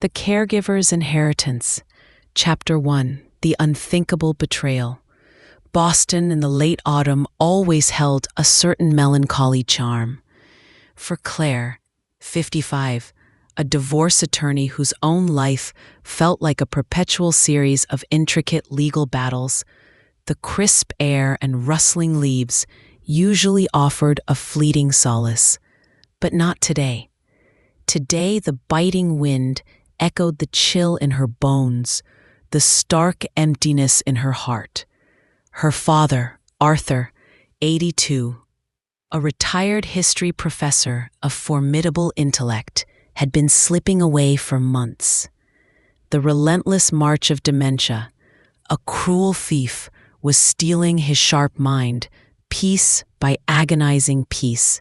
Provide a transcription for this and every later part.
The Caregiver's Inheritance, Chapter 1, The Unthinkable Betrayal. Boston in the late autumn always held a certain melancholy charm. For Claire, 55, a divorce attorney whose own life felt like a perpetual series of intricate legal battles, the crisp air and rustling leaves usually offered a fleeting solace. But not today. Today, the biting wind echoed the chill in her bones, the stark emptiness in her heart. Her father, Arthur, 82, a retired history professor of formidable intellect, had been slipping away for months. The relentless march of dementia, a cruel thief, was stealing his sharp mind, piece by agonizing piece.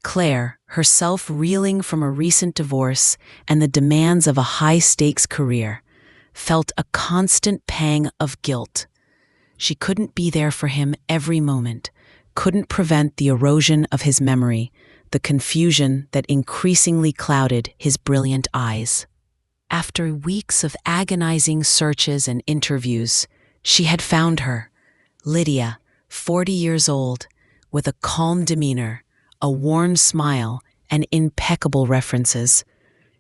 Claire, herself reeling from a recent divorce and the demands of a high-stakes career, felt a constant pang of guilt. She couldn't be there for him every moment, couldn't prevent the erosion of his memory, the confusion that increasingly clouded his brilliant eyes. After weeks of agonizing searches and interviews, she had found her, Lydia, 40 years old, with a calm demeanor, a worn smile, and impeccable references.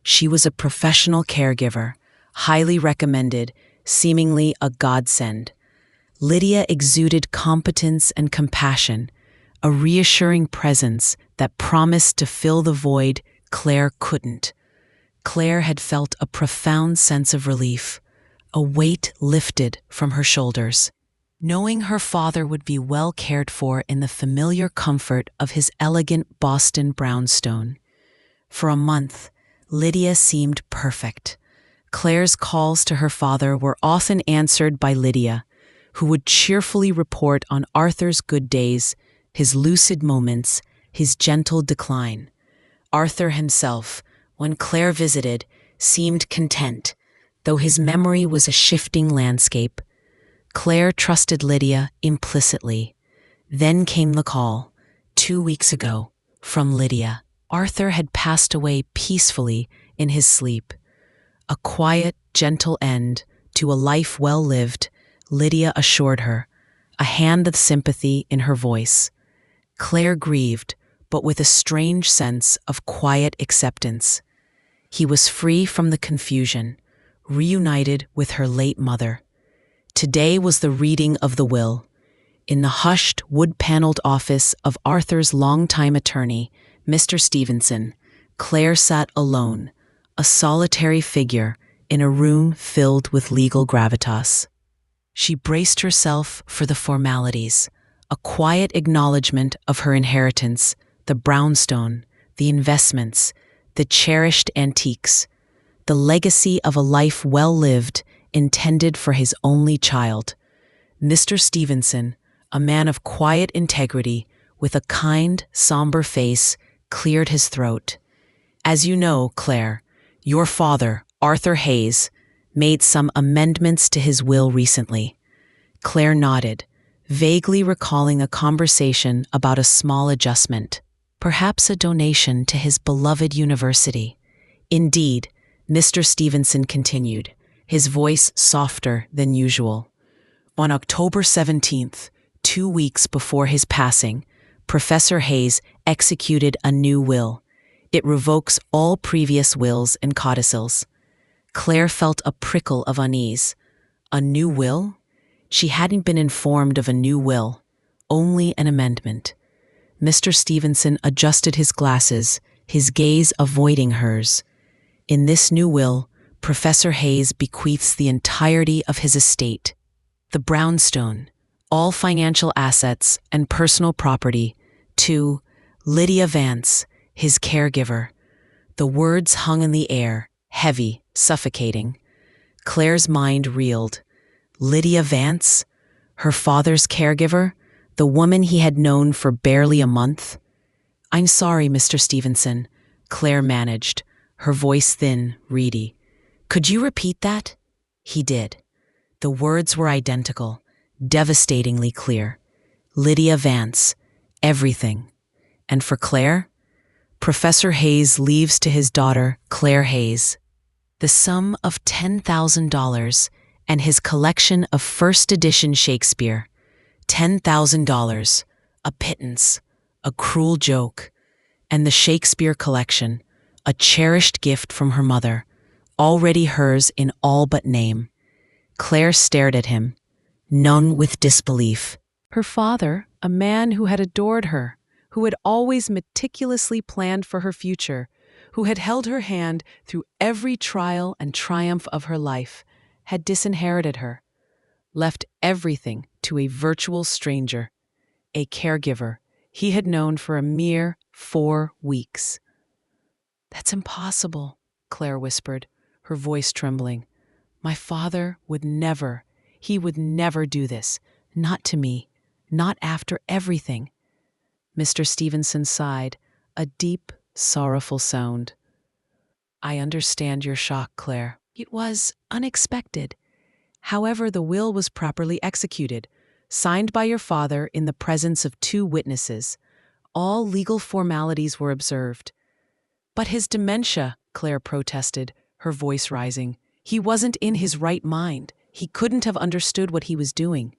She was a professional caregiver, highly recommended, seemingly a godsend. Lydia exuded competence and compassion, a reassuring presence that promised to fill the void Claire couldn't. Claire had felt a profound sense of relief, a weight lifted from her shoulders. Knowing her father would be well cared for in the familiar comfort of his elegant Boston brownstone. For a month, Lydia seemed perfect. Claire's calls to her father were often answered by Lydia, who would cheerfully report on Arthur's good days, his lucid moments, his gentle decline. Arthur himself, when Claire visited, seemed content, though his memory was a shifting landscape. Claire trusted Lydia implicitly. Then came the call, 2 weeks ago, from Lydia. Arthur had passed away peacefully in his sleep. A quiet, gentle end to a life well lived, Lydia assured her, a hand of sympathy in her voice. Claire grieved, but with a strange sense of quiet acceptance. He was free from the confusion, reunited with her late mother. Today was the reading of the will. In the hushed, wood-paneled office of Arthur's longtime attorney, Mr. Stevenson, Claire sat alone, a solitary figure in a room filled with legal gravitas. She braced herself for the formalities, a quiet acknowledgement of her inheritance, the brownstone, the investments, the cherished antiques, the legacy of a life well lived, intended for his only child. Mr. Stevenson, a man of quiet integrity, with a kind, somber face, cleared his throat. As you know, Claire, your father, Arthur Hayes, made some amendments to his will recently. Claire nodded, vaguely recalling a conversation about a small adjustment, perhaps a donation to his beloved university. Indeed, Mr. Stevenson continued, his voice softer than usual. On October 17th, 2 weeks before his passing, Professor Hayes executed a new will. It revokes all previous wills and codicils. Claire felt a prickle of unease. A new will? She hadn't been informed of a new will, only an amendment. Mr. Stevenson adjusted his glasses, his gaze avoiding hers. In this new will, Professor Hayes bequeaths the entirety of his estate, the brownstone, all financial assets and personal property, to Lydia Vance, his caregiver. The words hung in the air, heavy, suffocating. Claire's mind reeled. Lydia Vance? Her father's caregiver? The woman he had known for barely a month? I'm sorry, Mr. Stevenson, Claire managed, her voice thin, reedy. Could you repeat that? He did. The words were identical, devastatingly clear. Lydia Vance, everything. And for Claire? Professor Hayes leaves to his daughter, Claire Hayes. the sum of $10,000 and his collection of first edition Shakespeare. $10,000, a pittance, a cruel joke, and the Shakespeare collection, a cherished gift from her mother, already hers in all but name. Claire stared at him, numb with disbelief. Her father, a man who had adored her, who had always meticulously planned for her future, who had held her hand through every trial and triumph of her life, had disinherited her, left everything to a virtual stranger, a caregiver he had known for a mere 4 weeks. "That's impossible," Claire whispered, her voice trembling. "My father would never, he would never do this. Not to me. Not after everything." Mr. Stevenson sighed, a deep, sorrowful sound. "I understand your shock, Claire. It was unexpected. However, the will was properly executed, signed by your father in the presence of 2 witnesses. All legal formalities were observed." "But his dementia," Claire protested, her voice rising. "He wasn't in his right mind. He couldn't have understood what he was doing."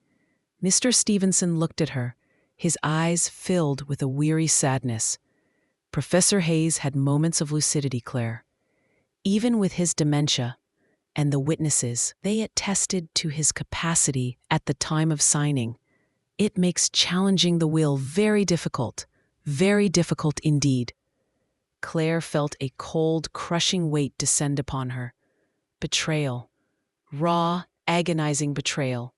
Mr. Stevenson looked at her, his eyes filled with a weary sadness. "Professor Hayes had moments of lucidity, Claire. Even with his dementia, and the witnesses, they attested to his capacity at the time of signing. It makes challenging the will very difficult indeed." Claire felt a cold, crushing weight descend upon her. Betrayal. Raw, agonizing betrayal.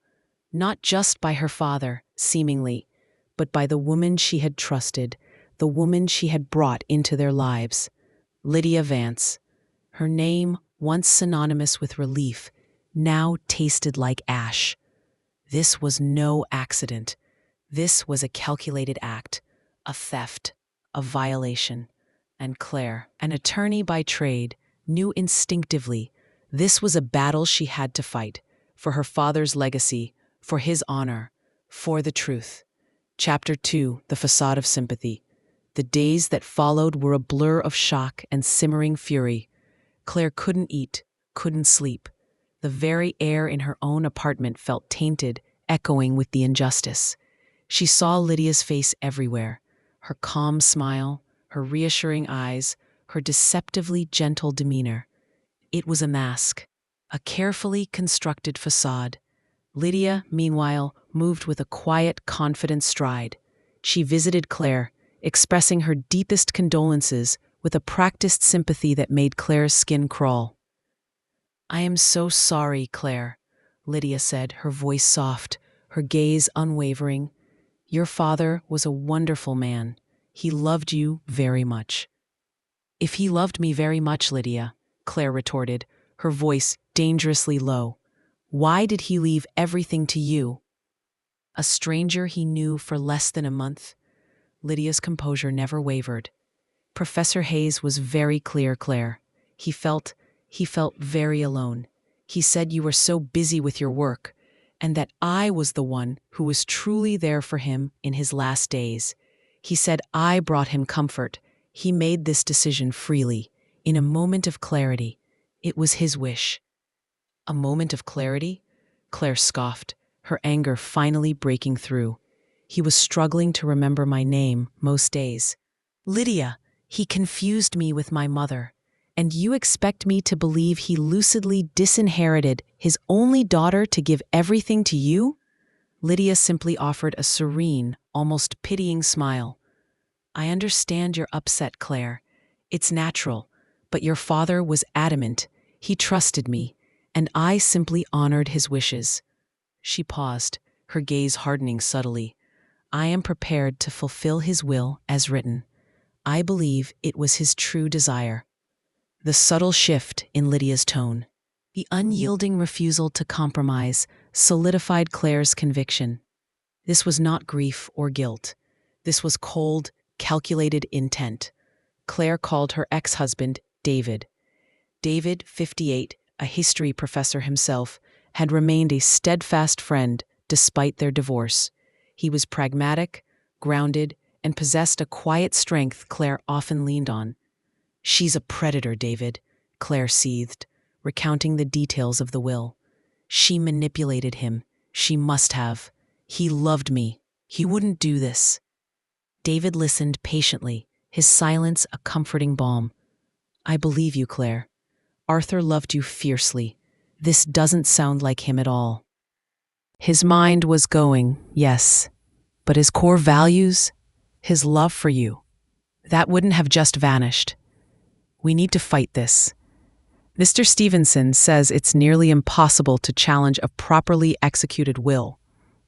Not just by her father, seemingly, but by the woman she had trusted, the woman she had brought into their lives. Lydia Vance. Her name, once synonymous with relief, now tasted like ash. This was no accident. This was a calculated act, a theft, a violation. And Claire, an attorney by trade, knew instinctively this was a battle she had to fight, for her father's legacy, for his honor, for the truth. Chapter 2, The Facade of Sympathy. The days that followed were a blur of shock and simmering fury. Claire couldn't eat, couldn't sleep. The very air in her own apartment felt tainted, echoing with the injustice. She saw Lydia's face everywhere, her calm smile, her reassuring eyes, her deceptively gentle demeanor. It was a mask, a carefully constructed facade. Lydia, meanwhile, moved with a quiet, confident stride. She visited Claire, expressing her deepest condolences with a practiced sympathy that made Claire's skin crawl. "I am so sorry, Claire," Lydia said, her voice soft, her gaze unwavering. "Your father was a wonderful man. He loved you very much." "If he loved me very much, Lydia," Claire retorted, her voice dangerously low, "why did he leave everything to you?" "A stranger he knew for less than a month." Lydia's composure never wavered. "Professor Hayes was very clear, Claire. He felt very alone. He said you were so busy with your work, and that I was the one who was truly there for him in his last days. He said I brought him comfort. He made this decision freely, in a moment of clarity. It was his wish." "A moment of clarity?" Claire scoffed, her anger finally breaking through. "He was struggling to remember my name most days. Lydia, he confused me with my mother. And you expect me to believe he lucidly disinherited his only daughter to give everything to you?" Lydia simply offered a serene, almost pitying smile. "I understand you're upset, Claire. It's natural, but your father was adamant. He trusted me, and I simply honored his wishes." She paused, her gaze hardening subtly. "I am prepared to fulfill his will as written. I believe it was his true desire." The subtle shift in Lydia's tone, the unyielding refusal to compromise, solidified Claire's conviction. This was not grief or guilt. This was cold, calculated intent. Claire called her ex-husband David. David, 58, a history professor himself, had remained a steadfast friend despite their divorce. He was pragmatic, grounded, and possessed a quiet strength Claire often leaned on. "She's a predator, David," Claire seethed, recounting the details of the will. She manipulated him. She must have. He loved me. He wouldn't do this. David listened patiently, his silence a comforting balm. I believe you, Claire. Arthur loved you fiercely. This doesn't sound like him at all. His mind was going, yes, but his core values, his love for you, that wouldn't have just vanished. We need to fight this. Mr. Stevenson says it's nearly impossible to challenge a properly executed will,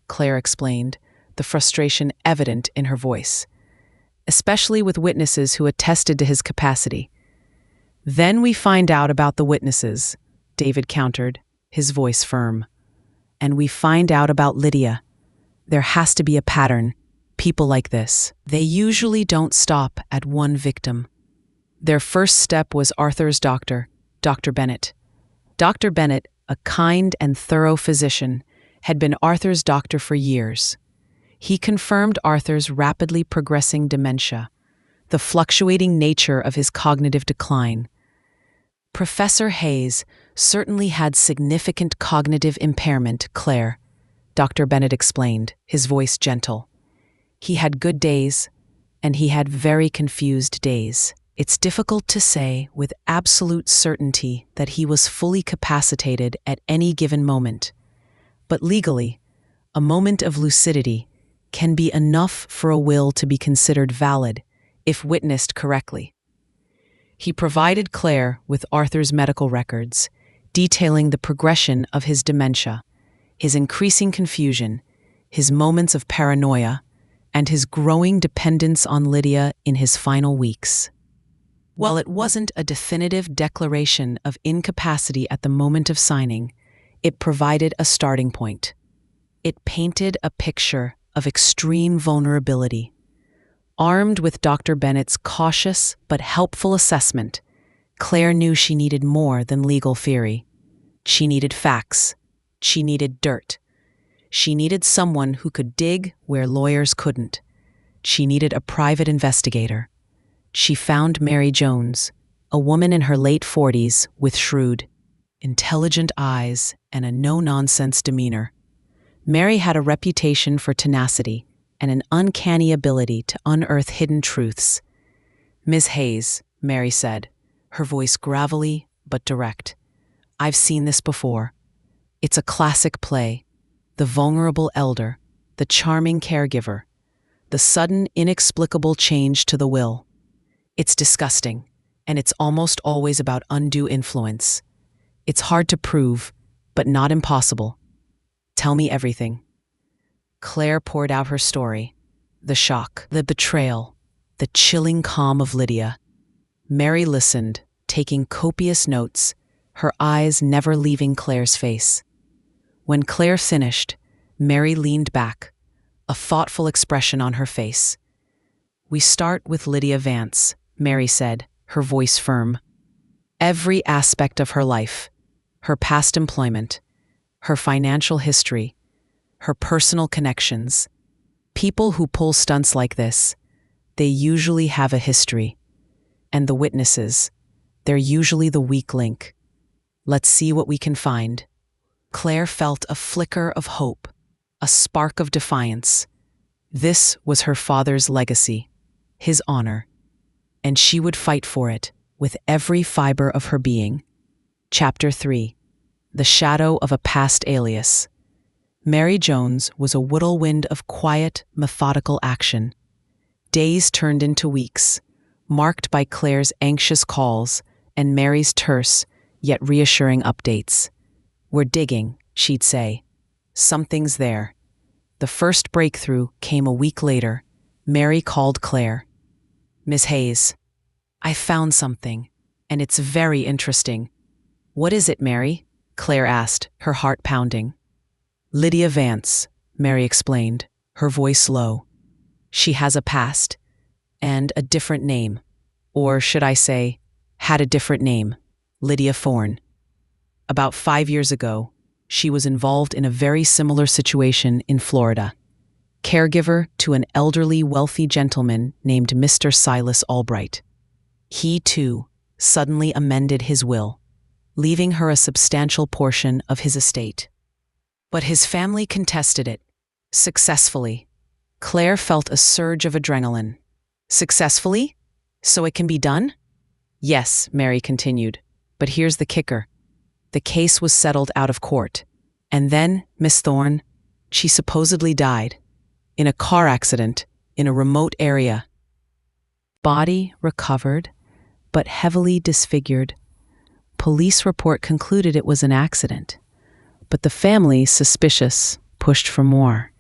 Claire explained, the frustration evident in her voice, especially with witnesses who attested to his capacity. Then we find out about the witnesses, David countered, his voice firm. And we find out about Lydia. There has to be a pattern. People like this, they usually don't stop at one victim. Their first step was Arthur's doctor, Dr. Bennett. Dr. Bennett, a kind and thorough physician, had been Arthur's doctor for years. He confirmed Arthur's rapidly progressing dementia, the fluctuating nature of his cognitive decline. Professor Hayes certainly had significant cognitive impairment, Claire, Dr. Bennett explained, his voice gentle. He had good days, and he had very confused days. It's difficult to say with absolute certainty that he was fully capacitated at any given moment. But legally, a moment of lucidity can be enough for a will to be considered valid if witnessed correctly. He provided Claire with Arthur's medical records, detailing the progression of his dementia, his increasing confusion, his moments of paranoia, and his growing dependence on Lydia in his final weeks. While it wasn't a definitive declaration of incapacity at the moment of signing, it provided a starting point. It painted a picture of extreme vulnerability. Armed with Dr. Bennett's cautious but helpful assessment, Claire knew she needed more than legal theory. She needed facts. She needed dirt. She needed someone who could dig where lawyers couldn't. She needed a private investigator. She found Mary Jones, a woman in her late 40s with shrewd, intelligent eyes and a no-nonsense demeanor. Mary had a reputation for tenacity and an uncanny ability to unearth hidden truths. Ms. Hayes, Mary said, her voice gravelly but direct. I've seen this before. It's a classic play. The vulnerable elder, the charming caregiver, the sudden, inexplicable change to the will. It's disgusting, and it's almost always about undue influence. It's hard to prove, but not impossible. Tell me everything. Claire poured out her story. The shock, the betrayal, the chilling calm of Lydia. Mary listened, taking copious notes, her eyes never leaving Claire's face. When Claire finished, Mary leaned back, a thoughtful expression on her face. We start with Lydia Vance, Mary said, her voice firm. Every aspect of her life, her past employment, her financial history, her personal connections. People who pull stunts like this, they usually have a history. And the witnesses, they're usually the weak link. Let's see what we can find. Claire felt a flicker of hope, a spark of defiance. This was her father's legacy, his honor, and she would fight for it with every fiber of her being. Chapter 3. The Shadow of a Past Alias. Mary Jones was a whirlwind of quiet, methodical action. Days turned into weeks, marked by Claire's anxious calls and Mary's terse, yet reassuring updates. We're digging, she'd say. Something's there. The first breakthrough came a week later. Mary called Claire. Miss Hayes, I found something, and it's very interesting. What is it, Mary? Claire asked, her heart pounding. Lydia Vance, Mary explained, her voice low. She has a past, and a different name. Or should I say, had a different name, Lydia Thorne. About 5 years ago, she was involved in a very similar situation in Florida. Caregiver to an elderly, wealthy gentleman named Mr. Silas Albright. He, too, suddenly amended his will, leaving her a substantial portion of his estate. But his family contested it, successfully. Claire felt a surge of adrenaline. Successfully? So it can be done? Yes, Mary continued. But here's the kicker. The case was settled out of court. And then, Miss Thorne, she supposedly died. In a car accident, in a remote area. Body recovered, but heavily disfigured. Police report concluded it was an accident. But the family, suspicious, pushed for more.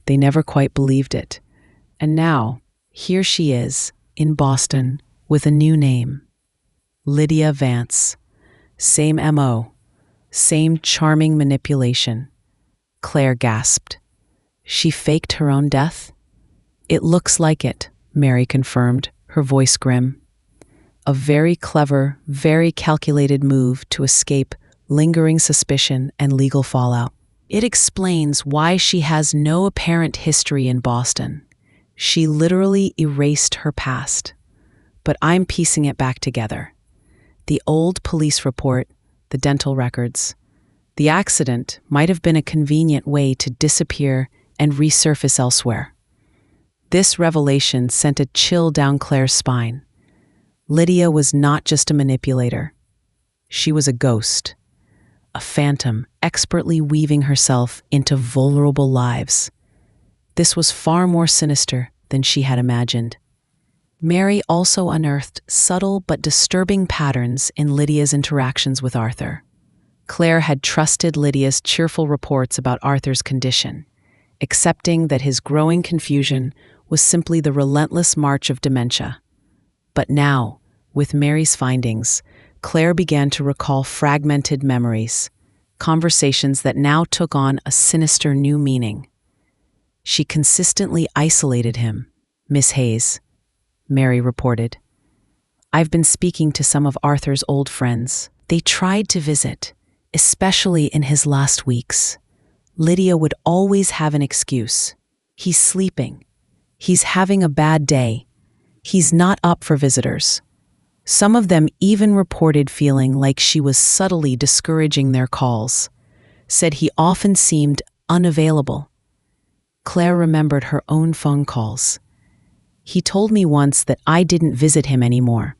They never quite believed it. And now, here she is, in Boston, with a new name. Lydia Vance. Same M.O. Same charming manipulation. Claire gasped. She faked her own death? It looks like it, Mary confirmed, her voice grim. A very clever, very calculated move to escape lingering suspicion and legal fallout. It explains why she has no apparent history in Boston. She literally erased her past. But I'm piecing it back together. The old police report, the dental records. The accident might have been a convenient way to disappear and resurface elsewhere. This revelation sent a chill down Claire's spine. Lydia was not just a manipulator. She was a ghost, a phantom expertly weaving herself into vulnerable lives. This was far more sinister than she had imagined. Mary also unearthed subtle but disturbing patterns in Lydia's interactions with Arthur. Claire had trusted Lydia's cheerful reports about Arthur's condition, accepting that his growing confusion was simply the relentless march of dementia. But now, with Mary's findings, Claire began to recall fragmented memories, conversations that now took on a sinister new meaning. She consistently isolated him, Miss Hayes, Mary reported. I've been speaking to some of Arthur's old friends. They tried to visit, especially in his last weeks. Lydia would always have an excuse. He's sleeping. He's having a bad day. He's not up for visitors. Some of them even reported feeling like she was subtly discouraging their calls, said he often seemed unavailable. Claire remembered her own phone calls. He told me once that I didn't visit him anymore,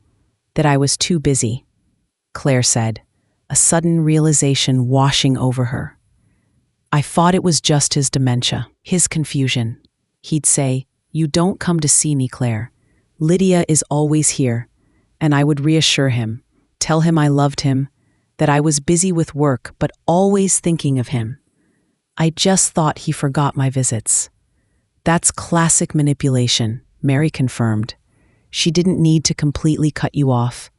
that I was too busy, Claire said, a sudden realization washing over her. I thought it was just his dementia, his confusion. He'd say, "You don't come to see me, Claire. Lydia is always here." And I would reassure him, tell him I loved him, that I was busy with work but always thinking of him. I just thought he forgot my visits. That's classic manipulation, Mary confirmed. She didn't need to completely cut you off,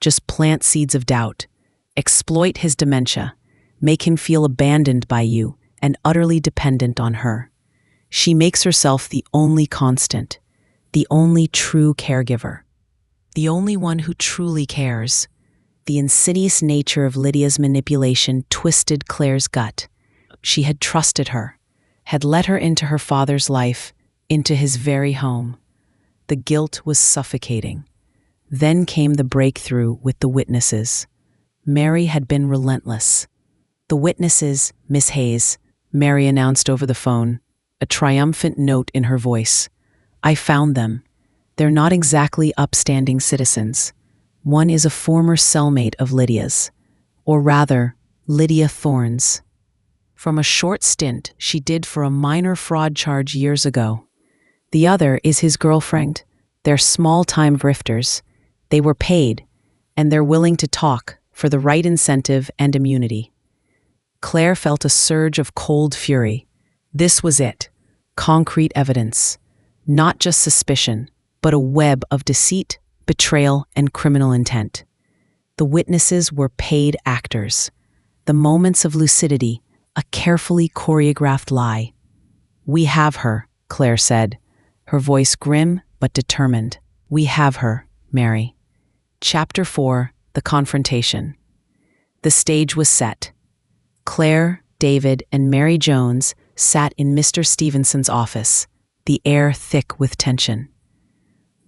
just plant seeds of doubt, exploit his dementia, make him feel abandoned by you and utterly dependent on her. She makes herself the only constant, the only true caregiver. The only one who truly cares. The insidious nature of Lydia's manipulation twisted Claire's gut. She had trusted her, had let her into her father's life, into his very home. The guilt was suffocating. Then came the breakthrough with the witnesses. Mary had been relentless. The witnesses, Miss Hayes, Mary announced over the phone, a triumphant note in her voice. I found them. They're not exactly upstanding citizens. One is a former cellmate of Lydia's, or rather, Lydia Thorne's. From a short stint she did for a minor fraud charge years ago. The other is his girlfriend. They're small-time grifters. They were paid, and they're willing to talk for the right incentive and immunity. Claire felt a surge of cold fury. This was it. Concrete evidence. Not just suspicion, but a web of deceit, betrayal, and criminal intent. The witnesses were paid actors. The moments of lucidity, a carefully choreographed lie. We have her, Claire said, her voice grim but determined. We have her, Mary. Chapter 4, The Confrontation. The stage was set. Claire, David, and Mary Jones sat in Mr. Stevenson's office, the air thick with tension.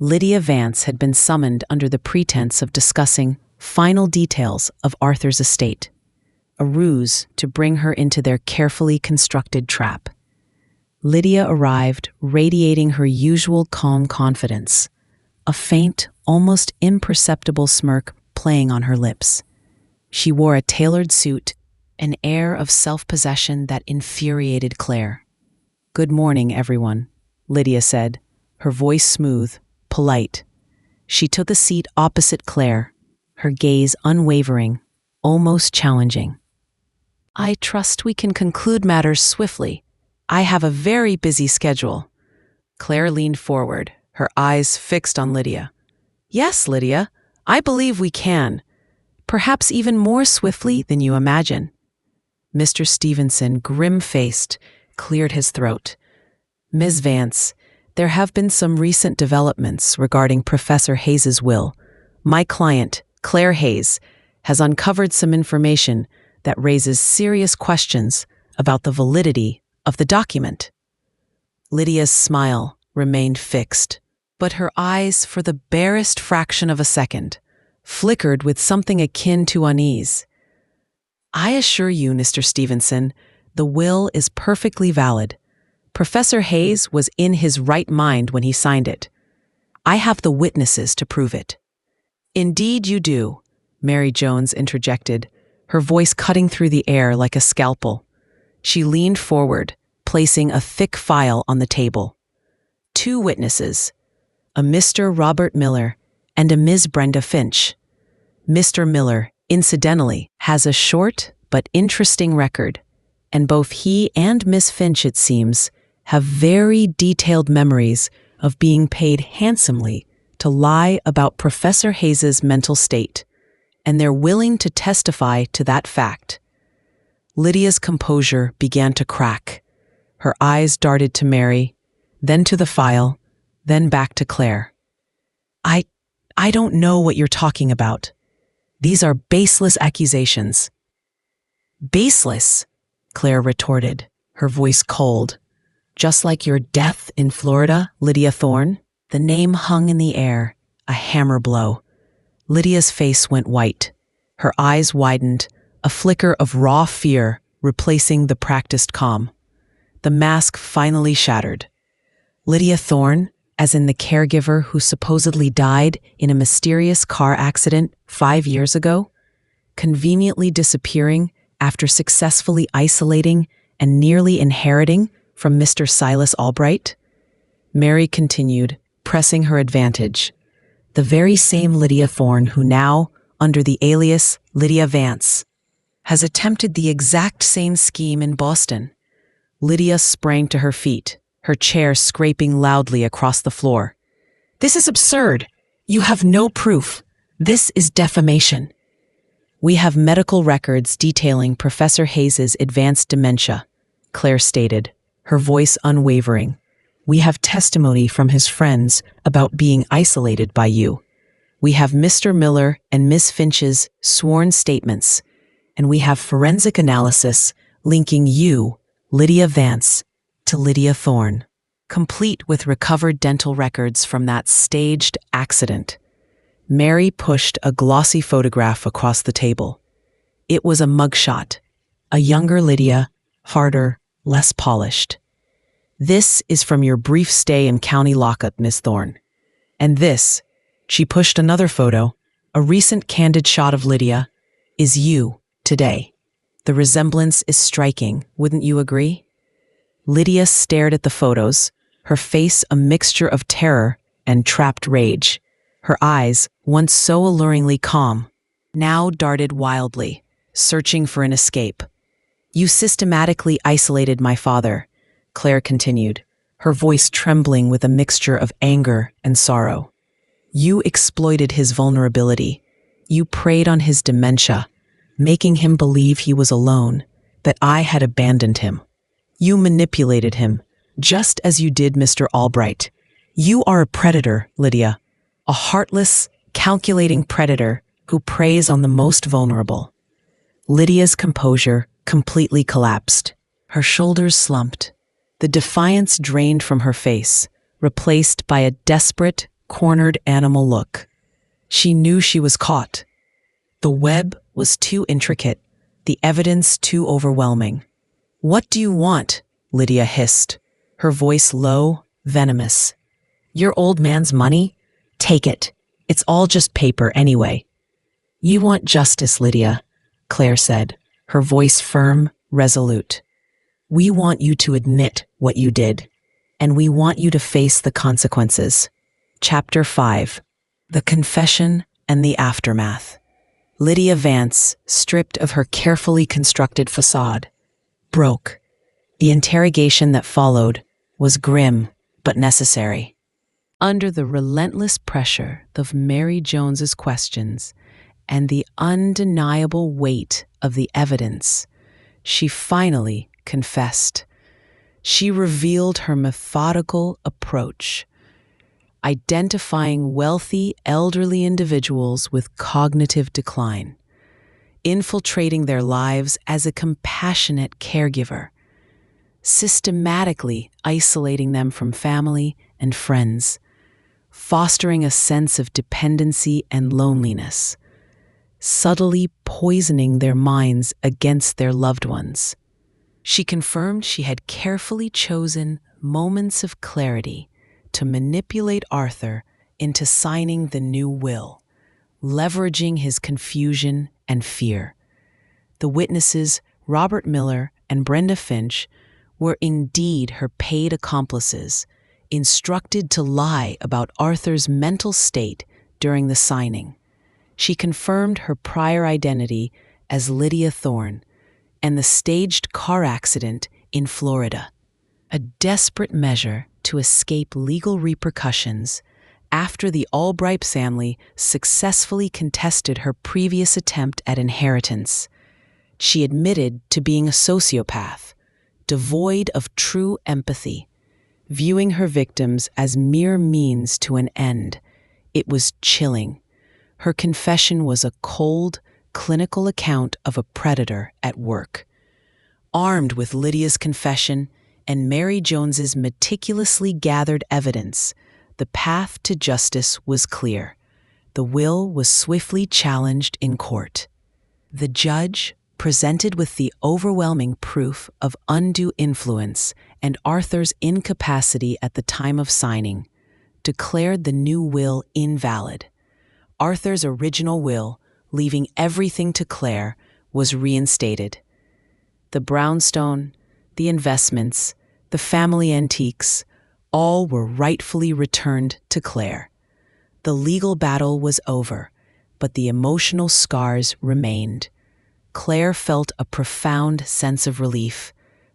Lydia Vance had been summoned under the pretense of discussing final details of Arthur's estate, a ruse to bring her into their carefully constructed trap. Lydia arrived radiating her usual calm confidence, a faint, almost imperceptible smirk playing on her lips. She wore a tailored suit, an air of self-possession that infuriated Claire. "Good morning, everyone," Lydia said, her voice smooth, polite. She took a seat opposite Claire, her gaze unwavering, almost challenging. "I trust we can conclude matters swiftly. I have a very busy schedule." Claire leaned forward, her eyes fixed on Lydia. "Yes, Lydia, I believe we can. Perhaps even more swiftly than you imagine." Mr. Stevenson, grim-faced, cleared his throat. "Ms. Vance, there have been some recent developments regarding Professor Hayes's will. My client, Claire Hayes, has uncovered some information that raises serious questions about the validity of the document." Lydia's smile remained fixed, but her eyes, for the barest fraction of a second, flickered with something akin to unease. "I assure you, Mr. Stevenson, the will is perfectly valid. Professor Hayes was in his right mind when he signed it. I have the witnesses to prove it." "Indeed you do," Mary Jones interjected, her voice cutting through the air like a scalpel. She leaned forward, placing a thick file on the table. "Two witnesses, a Mr. Robert Miller and a Ms. Brenda Finch. Mr. Miller, incidentally, has a short but interesting record, and both he and Miss Finch, it seems, have very detailed memories of being paid handsomely to lie about Professor Hayes's mental state, and they're willing to testify to that fact." Lydia's composure began to crack. Her eyes darted to Mary, then to the file, then back to Claire. I don't know what you're talking about. These are baseless accusations." "Baseless?" Claire retorted, her voice cold. "Just like your death in Florida, Lydia Thorne?" The name hung in the air, a hammer blow. Lydia's face went white. Her eyes widened, a flicker of raw fear replacing the practiced calm. The mask finally shattered. Lydia Thorne, as in the caregiver who supposedly died in a mysterious car accident 5 years ago, conveniently disappearing after successfully isolating and nearly inheriting from Mr. Silas Albright? Mary continued, pressing her advantage. The very same Lydia Thorne who now, under the alias Lydia Vance, has attempted the exact same scheme in Boston. Lydia sprang to her feet, her chair scraping loudly across the floor. "This is absurd. You have no proof. This is defamation." "We have medical records detailing Professor Hayes's advanced dementia," Claire stated, her voice unwavering. "We have testimony from his friends about being isolated by you. We have Mr. Miller and Miss Finch's sworn statements, and we have forensic analysis linking you, Lydia Vance, to Lydia Thorne, complete with recovered dental records from that staged accident." Mary pushed a glossy photograph across the table. It was a mugshot, a younger Lydia, harder, less polished. "This is from your brief stay in county lockup, Miss Thorne. And this," she pushed another photo, a recent candid shot of Lydia, "is you, today. The resemblance is striking, wouldn't you agree?" Lydia stared at the photos, her face a mixture of terror and trapped rage. Her eyes, once so alluringly calm, now darted wildly, searching for an escape. "You systematically isolated my father," Claire continued, her voice trembling with a mixture of anger and sorrow. "You exploited his vulnerability. You preyed on his dementia, making him believe he was alone, that I had abandoned him. You manipulated him, just as you did Mr. Albright. You are a predator, Lydia, a heartless, calculating predator who preys on the most vulnerable." Lydia's composure completely collapsed. Her shoulders slumped. The defiance drained from her face, replaced by a desperate, cornered animal look. She knew she was caught. The web was too intricate, the evidence too overwhelming. "What do you want?" Lydia hissed, her voice low, venomous. "Your old man's money? Take it. It's all just paper anyway." "You want justice, Lydia," Claire said, her voice firm, resolute. "We want you to admit what you did, and we want you to face the consequences." Chapter 5: The Confession and the Aftermath. Lydia Vance, stripped of her carefully constructed facade, broke. The interrogation that followed was grim but necessary. Under the relentless pressure of Mary Jones's questions and the undeniable weight of the evidence, she finally confessed. She revealed her methodical approach, identifying wealthy, elderly individuals with cognitive decline, infiltrating their lives as a compassionate caregiver, systematically isolating them from family and friends, fostering a sense of dependency and loneliness, subtly poisoning their minds against their loved ones. She confirmed she had carefully chosen moments of clarity to manipulate Arthur into signing the new will, leveraging his confusion and fear. The witnesses, Robert Miller and Brenda Finch, were indeed her paid accomplices, instructed to lie about Arthur's mental state during the signing. She confirmed her prior identity as Lydia Thorne and the staged car accident in Florida, a desperate measure to escape legal repercussions after the Albright family successfully contested her previous attempt at inheritance. She admitted to being a sociopath, devoid of true empathy, viewing her victims as mere means to an end. It was chilling. Her confession was a cold, clinical account of a predator at work. Armed with Lydia's confession and Mary Jones's meticulously gathered evidence, the path to justice was clear. The will was swiftly challenged in court. The judge, presented with the overwhelming proof of undue influence and Arthur's incapacity at the time of signing, declared the new will invalid. Arthur's original will, leaving everything to Claire, was reinstated. The brownstone, the investments, the family antiques, all were rightfully returned to Claire. The legal battle was over, but the emotional scars remained. Claire felt a profound sense of relief,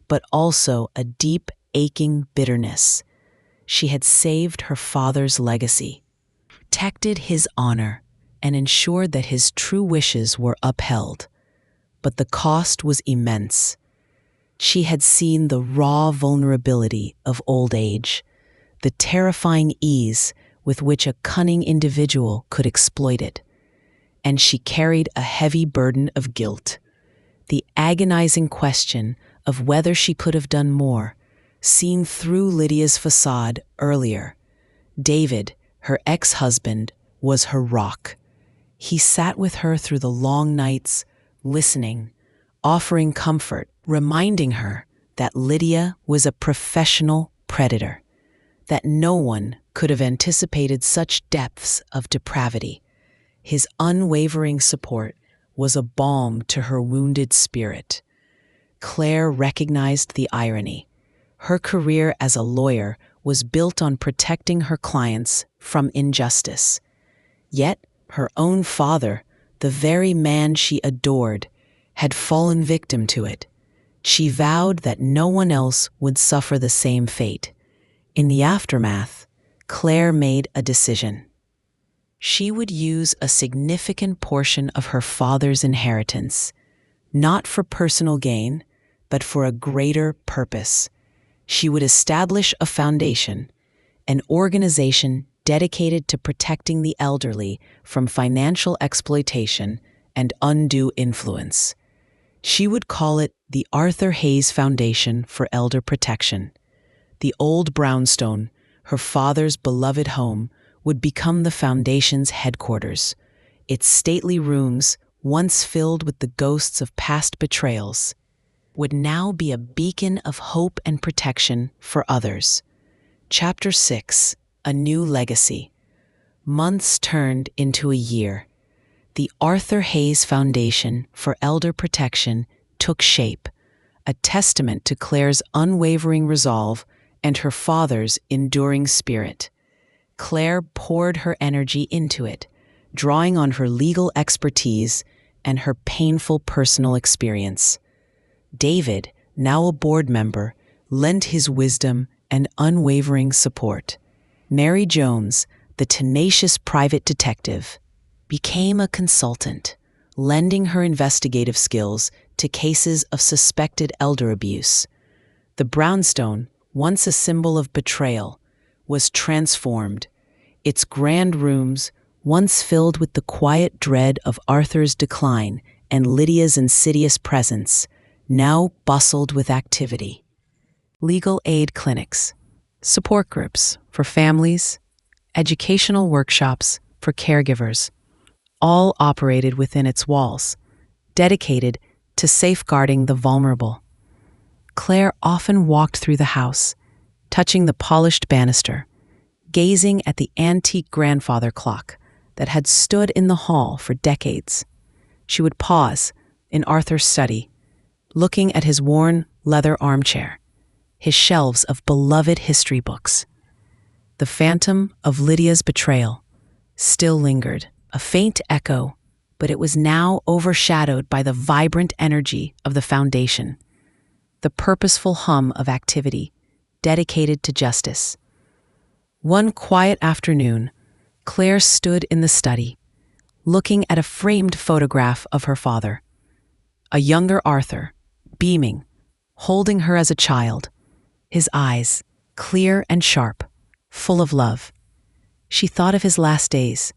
but also a deep, aching bitterness. She had saved her father's legacy, protected his honor, and ensured that his true wishes were upheld. But the cost was immense. She had seen the raw vulnerability of old age, the terrifying ease with which a cunning individual could exploit it, and she carried a heavy burden of guilt. The agonizing question of whether she could have done more, seen through Lydia's facade earlier. David, her ex-husband, was her rock. He sat with her through the long nights, listening, offering comfort, reminding her that Lydia was a professional predator, that no one could have anticipated such depths of depravity. His unwavering support was a balm to her wounded spirit. Claire recognized the irony. Her career as a lawyer was built on protecting her clients from injustice. Yet her own father, the very man she adored, had fallen victim to it. She vowed that no one else would suffer the same fate. In the aftermath, Claire made a decision. She would use a significant portion of her father's inheritance, not for personal gain, but for a greater purpose. She would establish a foundation, an organization dedicated to protecting the elderly from financial exploitation and undue influence. She would call it the Arthur Hayes Foundation for Elder Protection. The old brownstone, her father's beloved home, would become the foundation's headquarters. Its stately rooms, once filled with the ghosts of past betrayals, would now be a beacon of hope and protection for others. Chapter 6: A New Legacy. Months turned into a year. The Arthur Hayes Foundation for Elder Protection took shape, a testament to Claire's unwavering resolve and her father's enduring spirit. Claire poured her energy into it, drawing on her legal expertise and her painful personal experience. David, now a board member, lent his wisdom and unwavering support. Mary Jones, the tenacious private detective, became a consultant, lending her investigative skills to cases of suspected elder abuse. The brownstone, once a symbol of betrayal, was transformed. Its grand rooms, once filled with the quiet dread of Arthur's decline and Lydia's insidious presence, now bustled with activity. Legal aid clinics, support groups for families, educational workshops for caregivers, all operated within its walls, dedicated to safeguarding the vulnerable. Claire often walked through the house, touching the polished banister, gazing at the antique grandfather clock that had stood in the hall for decades. She would pause in Arthur's study, looking at his worn leather armchair, his shelves of beloved history books. The phantom of Lydia's betrayal still lingered, a faint echo, but it was now overshadowed by the vibrant energy of the foundation, the purposeful hum of activity dedicated to justice. One quiet afternoon, Claire stood in the study, looking at a framed photograph of her father, a younger Arthur, beaming, holding her as a child, his eyes clear and sharp, full of love. She thought of his last days,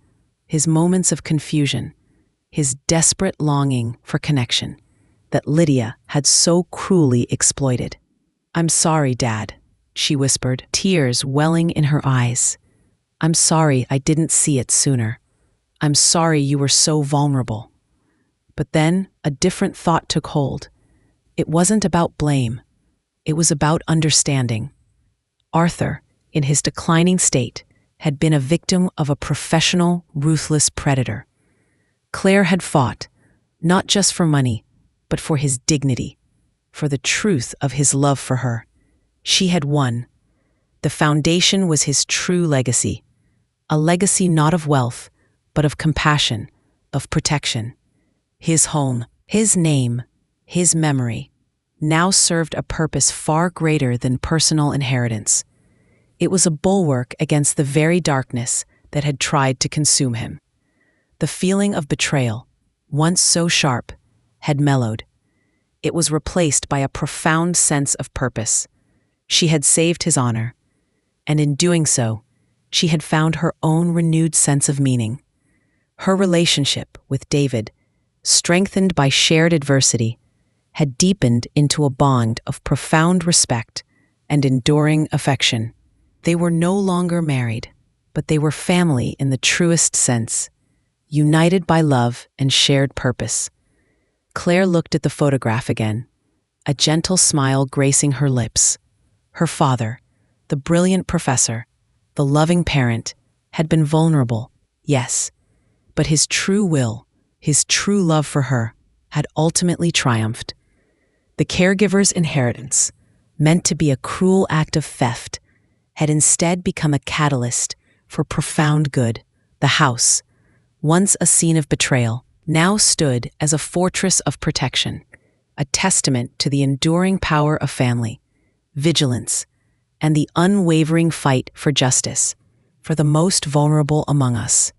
his moments of confusion, his desperate longing for connection that Lydia had so cruelly exploited. "I'm sorry, Dad," she whispered, tears welling in her eyes. "I'm sorry I didn't see it sooner. I'm sorry you were so vulnerable." But then a different thought took hold. It wasn't about blame. It was about understanding. Arthur, in his declining state, had been a victim of a professional, ruthless predator. Claire had fought, not just for money, but for his dignity, for the truth of his love for her. She had won. The foundation was his true legacy, a legacy not of wealth, but of compassion, of protection. His home, his name, his memory, now served a purpose far greater than personal inheritance. It was a bulwark against the very darkness that had tried to consume him. The feeling of betrayal, once so sharp, had mellowed. It was replaced by a profound sense of purpose. She had saved his honor, and in doing so, she had found her own renewed sense of meaning. Her relationship with David, strengthened by shared adversity, had deepened into a bond of profound respect and enduring affection. They were no longer married, but they were family in the truest sense, united by love and shared purpose. Claire looked at the photograph again, a gentle smile gracing her lips. Her father, the brilliant professor, the loving parent, had been vulnerable, yes, but his true will, his true love for her, had ultimately triumphed. The caregiver's inheritance, meant to be a cruel act of theft, had instead become a catalyst for profound good. The house, once a scene of betrayal, now stood as a fortress of protection, a testament to the enduring power of family, vigilance, and the unwavering fight for justice for the most vulnerable among us.